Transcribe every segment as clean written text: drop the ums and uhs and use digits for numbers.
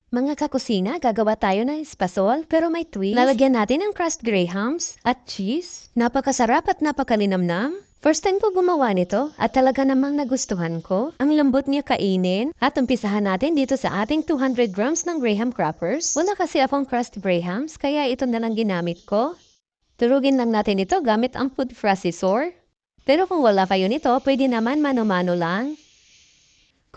Mga kakusina, gagawa tayo ng espasol pero may twist. Lalagyan natin ng crushed grahams at cheese. Napakasarap at napakalinamnam. First time ko gumawa nito at talaga namang nagustuhan ko. Ang lambot niya kainin at umpisahan natin dito sa ating 200 grams ng graham crackers. Wala kasi akong crushed grahams kaya ito na lang ginamit ko. Turugin lang natin ito gamit ang food processor. Pero kung wala kayo nito, pwede naman mano-mano lang.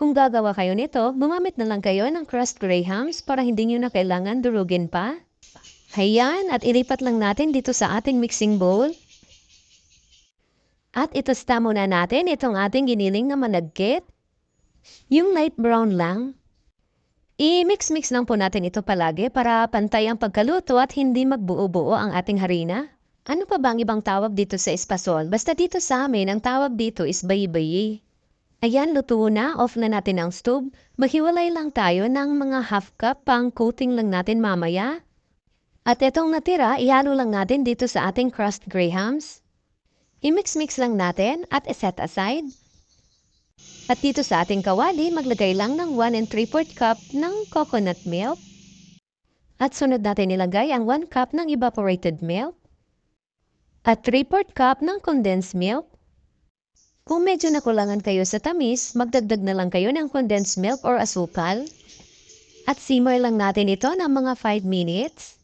Kung gagawa kayo nito, gumamit na lang kayo ng crushed grahams para hindi nyo na kailangan durugin pa. Hayan, at ilipat lang natin dito sa ating mixing bowl. At itosta muna natin itong ating giniling na managkit. Yung light brown lang. I-mix-mix lang po natin ito palagi para pantay ang pagkaluto at hindi magbuo-buo ang ating harina. Ano pa bang ibang tawag dito sa espasol? Basta dito sa amin, ang tawag dito is bayi-bayi. Ayan, luto na. Off na natin ang stove. Maghiwalay lang tayo ng mga half cup pang coating lang natin mamaya. At itong natira, ihalo lang natin dito sa ating crushed grahams. I-mix-mix lang natin at iset aside. At dito sa ating kawali, maglagay lang ng 1 3/4 cup ng coconut milk. At sunod natin ilagay ang 1 cup ng evaporated milk. At 3/4 cup ng condensed milk. Kung medyo nakulangan kayo sa tamis, magdagdag na lang kayo ng condensed milk or asukal. At simmer lang natin ito ng mga 5 minutes.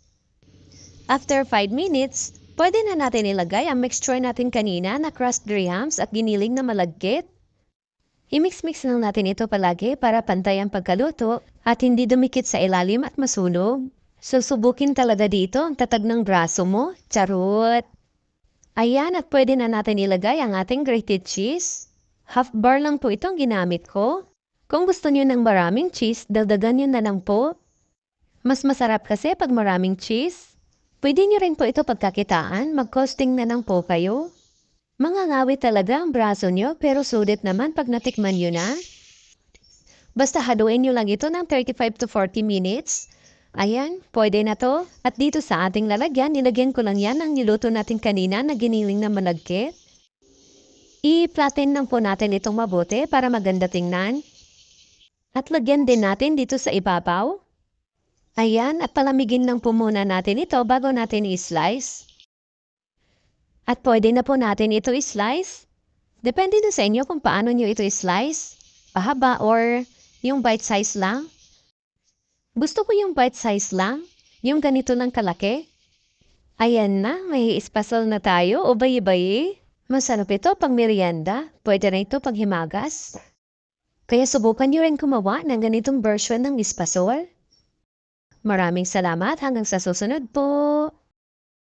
After 5 minutes, pwede na natin ilagay ang mixture natin kanina na crushed grahams at giniling na malagkit. I-mix-mix lang natin ito palagi para pantay ang pagkaluto at hindi dumikit sa ilalim at masunog. Susubukin talaga dito ang tatag ng braso mo. Charot! Ayan, at pwede na natin ilagay ang ating grated cheese. Half bar lang po itong ginamit ko. Kung gusto niyo ng maraming cheese, dagdagan niyo na lang po. Mas masarap kasi pag maraming cheese. Pwede niyo rin po ito pagkakitaan, mag-costing na lang po kayo. Mangangawi talaga ang braso niyo pero sulit naman pag natikman niyo na. Basta haluin niyo lang ito ng 35 to 40 minutes. Ayan, pwede na to. At dito sa ating lalagyan, nilagyan ko lang yan ang niluto natin kanina na giniling na managkit. I-flatten lang po natin itong mabuti para maganda tingnan. At lagyan din natin dito sa ibabaw. Ayan, at palamigin lang po muna natin ito bago natin i-slice. At pwede na po natin ito i-slice. Depende na sa inyo kung paano nyo ito i-slice. Pahaba or yung bite size lang. Gusto ko yung bite size lang, yung ganito lang kalaki. Ayan na, may espasol na tayo o bayi-bayi. Masarap ito pang merienda, pwede na ito pang himagas. Kaya subukan niyo rin gumawa ng ganitong version ng espasol. Maraming salamat hanggang sa susunod po.